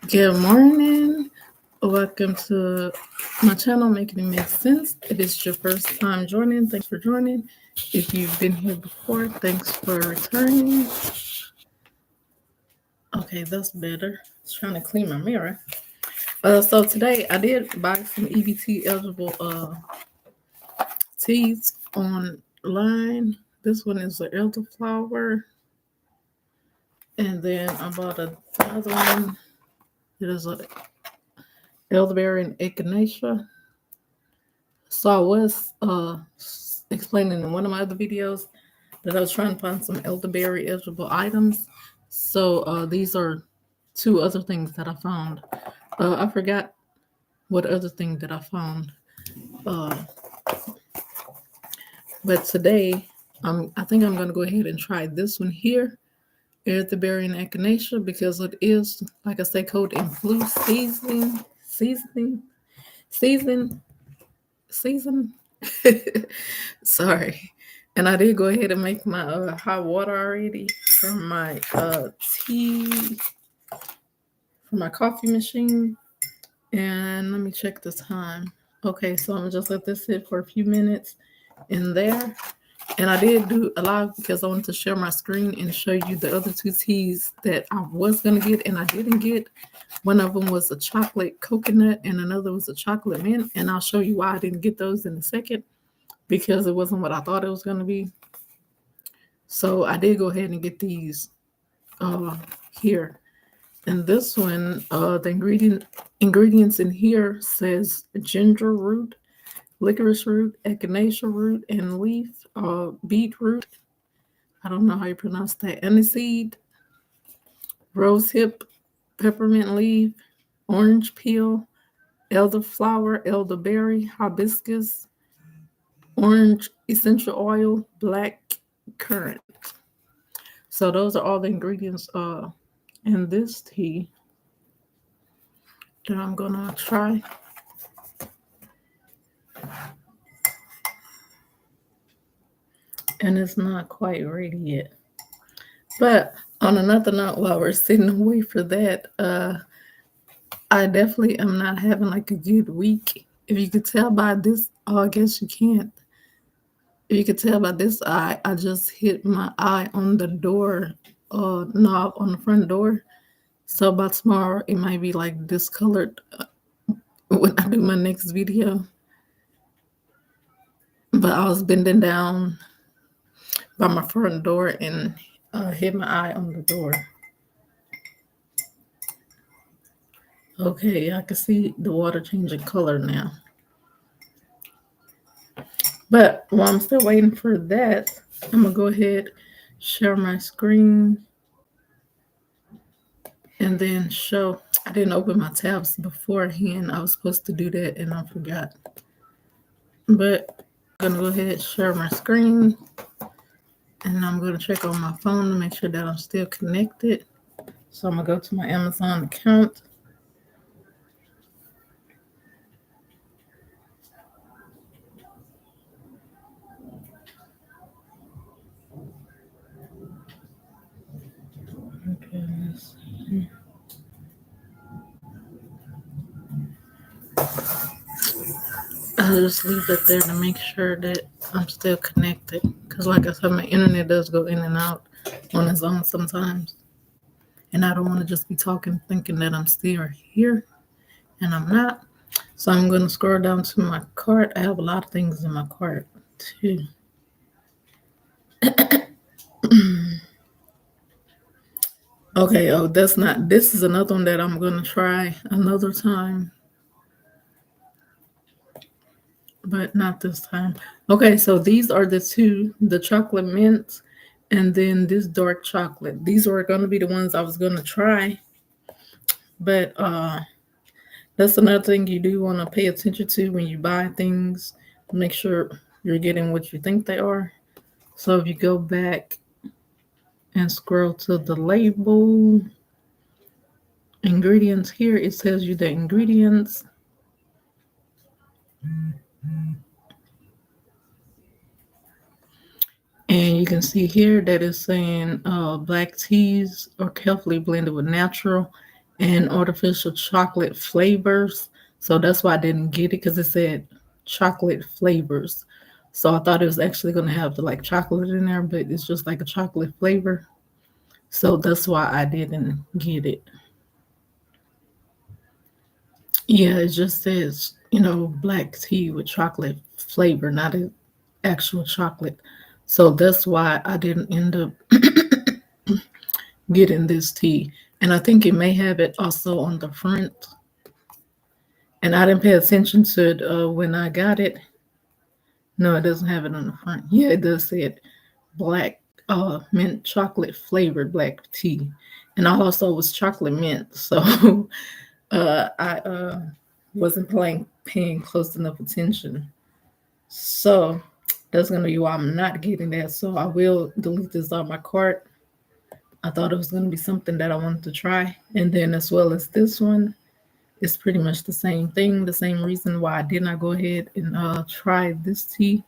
Good morning. Welcome to my channel, Making It Make Sense. If it's your first time joining, thanks for joining. If you've been here before, thanks for returning. Okay, that's better. I was trying to clean my mirror. So today I did buy some EBT eligible teas online. This one is the elderflower. And then I bought another one. It is a elderberry and echinacea. So I was explaining in one of my other videos that I was trying to find some elderberry eligible items. So these are two other things that I found. I forgot what other thing that I found. Uh, but today, I think I'm going to go ahead and try this one here, elderberry and echinacea, because it is, like I say, cold and flu season. Sorry. And I did go ahead and make my hot water already from my tea, from my coffee machine. And let me check the time. Okay, so I'm gonna just let this sit for a few minutes in there. And I did do a live because I wanted to share my screen and show you the other two teas that I was gonna get and I didn't get. One of them was a chocolate coconut and another was a chocolate mint. And I'll show you why I didn't get those in a second, because it wasn't what I thought it was going to be. So I did go ahead and get these here. And this one, the ingredients in here says ginger root, licorice root, echinacea root, and leaf, beetroot. I don't know how you pronounce that. Aniseed, rose hip, peppermint leaf, orange peel, elderflower, elderberry, hibiscus, orange essential oil, black currant. So those are all the ingredients in this tea that I'm gonna try. And it's not quite ready yet. But on another note, while we're sitting away for that, I definitely am not having like a good week. If you could tell by this, oh, I guess you can't. If you could tell by this eye, I just hit my eye on the door knob on the front door. So by tomorrow, it might be like discolored when I do my next video. But I was bending down by my front door and hit my eye on the door. Okay, I can see the water changing color now. But while I'm still waiting for that, I'm gonna go ahead, share my screen, and then show. I didn't open my tabs beforehand. I was supposed to do that and I forgot. But I'm gonna go ahead and share my screen, and I'm gonna check on my phone to make sure that I'm still connected. So I'm gonna go to my Amazon account. Okay, let's see. I'll just leave it there to make sure that I'm still connected. Because, like I said, my internet does go in and out on its own sometimes. And I don't want to just be talking thinking that I'm still here, and I'm not. So I'm going to scroll down to my cart. I have a lot of things in my cart, too. Okay, oh, that's not. This is another one that I'm going to try another time, but not this time. Okay, so these are the two, the chocolate mint and then this dark chocolate. These were going to be the ones I was going to try, but that's another thing you do want to pay attention to when you buy things. Make sure you're getting what you think they are. So if you go back and scroll to the label, ingredients here, it tells you the ingredients. And you can see here that it's saying black teas are carefully blended with natural and artificial chocolate flavors. So that's why I didn't get it because it said chocolate flavors. So I thought it was actually going to have the like chocolate in there, but it's just like a chocolate flavor. So that's why I didn't get it. Yeah, it just says, black tea with chocolate flavor, not an actual chocolate. So that's why I didn't end up getting this tea. And I think it may have it also on the front. And I didn't pay attention to it when I got it. No, it doesn't have it on the front. Yeah, it does say it black mint chocolate flavored black tea. And I also was chocolate mint. So I wasn't paying close enough attention. So that's gonna be why I'm not getting that. So I will delete this on my cart. I thought it was gonna be something that I wanted to try. And then as well as this one, it's pretty much the same thing, the same reason why I did not go ahead and try this tea.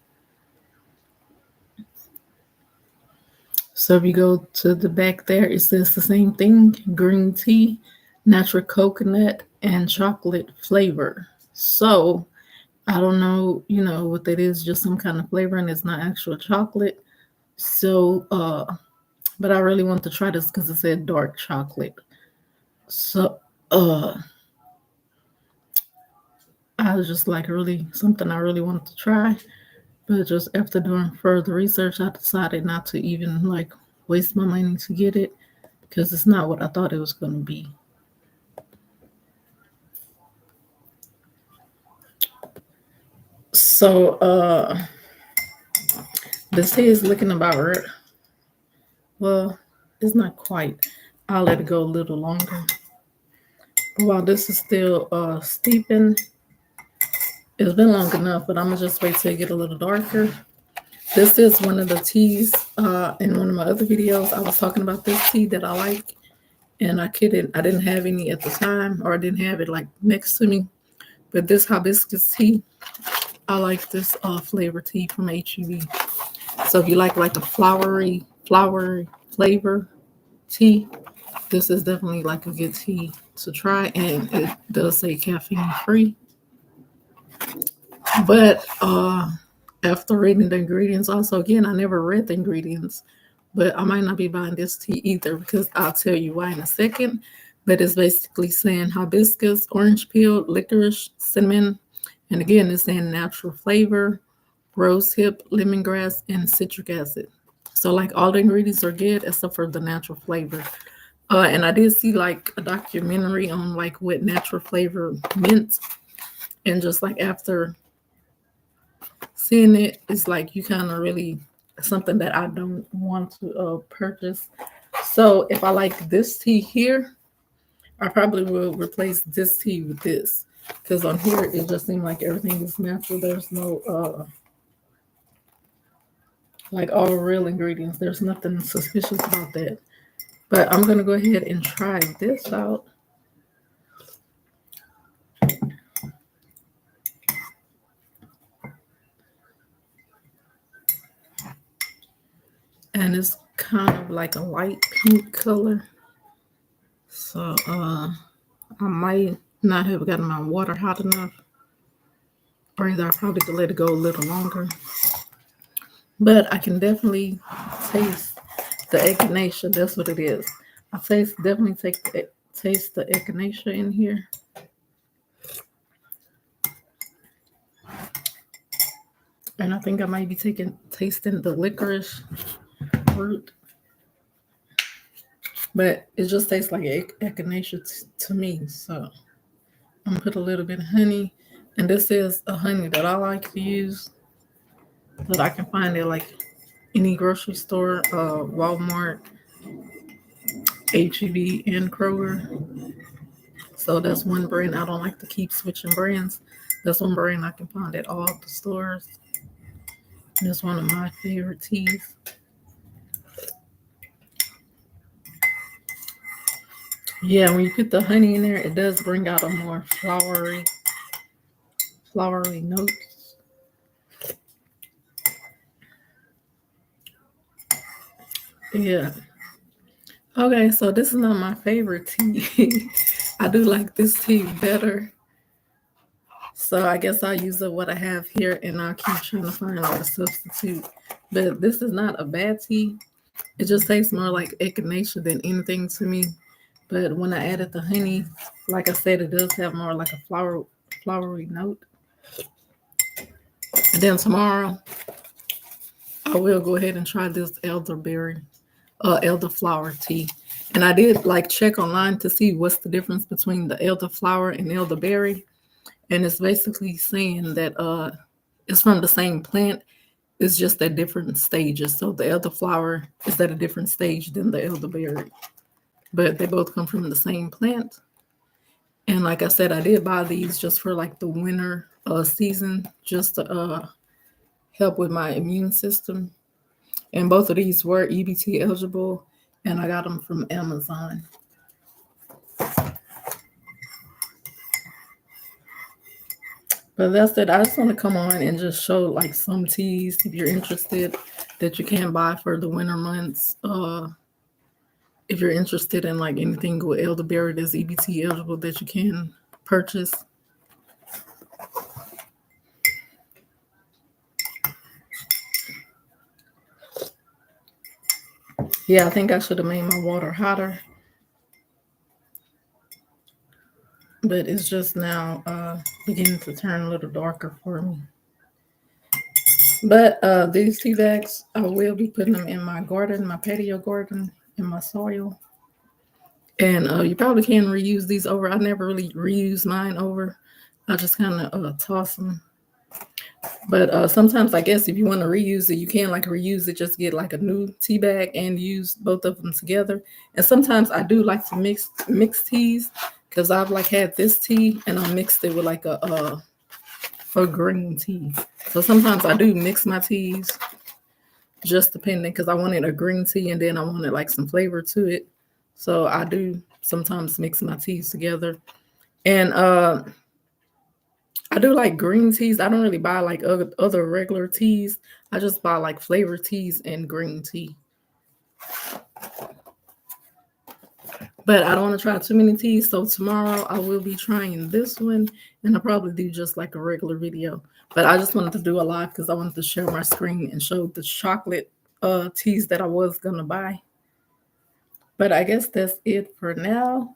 So if you go to the back there, it says the same thing, green tea, natural coconut, and chocolate flavor. So I don't know, what that is, just some kind of flavor and it's not actual chocolate. So but I really want to try this because it said dark chocolate. So uh I was just like really something I really wanted to try. But just after doing further research, I decided not to even like waste my money to get it because it's not what I thought it was going to be. So this tea is looking about right. Well, it's not quite. I'll let it go a little longer. But while this is still steeping, it's been long enough, but I'm gonna just wait till it get a little darker. This is one of the teas. In one of my other videos, I was talking about this tea that I like, and I didn't have any at the time, or I didn't have it like next to me. But this hibiscus tea, I like this flavor tea from HEB. So if you like a flowery flavor tea, this is definitely like a good tea to try, and it does say caffeine free. But after reading the ingredients, also again, I never read the ingredients, but I might not be buying this tea either because I'll tell you why in a second. But it's basically saying hibiscus, orange peel, licorice, cinnamon, and again, it's saying natural flavor, rose hip, lemongrass, and citric acid. So like all the ingredients are good except for the natural flavor. And I did see like a documentary on like what natural flavor meant, and just like after seeing it, it's like you kind of really something that I don't want to purchase. So if I like this tea here, I probably will replace this tea with this because on here it just seems like everything is natural. There's no like all real ingredients. There's nothing suspicious about that. But I'm gonna go ahead and try this out. And it's kind of like a light pink color. So I might not have gotten my water hot enough, or either I probably could let it go a little longer. But I can definitely taste the echinacea. That's what it is. I definitely taste the echinacea in here. And I think I might be tasting the licorice root. But it just tastes like echinacea to me. So I'm gonna put a little bit of honey. And this is a honey that I like to use that I can find at like any grocery store, Walmart, HEB, and Kroger. So that's one brand. I don't like to keep switching brands. That's one brand I can find at all the stores. And it's one of my favorite teas. Yeah, when you put the honey in there, it does bring out a more flowery notes. Yeah. Okay, so this is not my favorite tea. I do like this tea better. So I guess I'll use what I have here and I'll keep trying to find like a substitute. But this is not a bad tea. It just tastes more like echinacea than anything to me. But when I added the honey, like I said, it does have more like a flowery note. And then tomorrow I will go ahead and try this elderflower tea. And I did like check online to see what's the difference between the elderflower and elderberry. And it's basically saying that it's from the same plant. It's just at different stages. So the elderflower is at a different stage than the elderberry, but they both come from the same plant. And like I said, I did buy these just for like the winter season, just to help with my immune system. And both of these were EBT eligible, and I got them from Amazon. But that's it. I just want to come on and just show like some teas if you're interested that you can buy for the winter months. If you're interested in like anything with elderberry that's EBT eligible that you can purchase. Yeah, I think I should have made my water hotter, but it's just now beginning to turn a little darker for me. But these tea bags, I will be putting them in my garden, my patio garden, in my soil. And you probably can reuse these over. I never really reuse mine over. I just kind of toss them. But sometimes I guess if you want to reuse it, you can like reuse it, just get like a new tea bag and use both of them together. And sometimes I do like to mix teas because I've like had this tea and I mixed it with like a green tea. So sometimes I do mix my teas, just depending because I wanted a green tea and then I wanted like some flavor to it. So I do sometimes mix my teas together. And I do like green teas. I don't really buy like other regular teas. I just buy like flavored teas and green tea. But I don't want to try too many teas. So tomorrow I will be trying this one and I'll probably do just like a regular video. But I just wanted to do a live because I wanted to share my screen and show the chocolate teas that I was going to buy. But I guess that's it for now.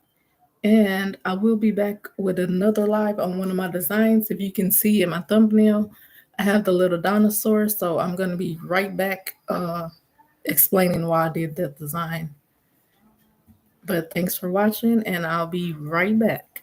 And I will be back with another live on one of my designs. If you can see in my thumbnail, I have the little dinosaur. So I'm going to be right back explaining why I did that design. But thanks for watching, and I'll be right back.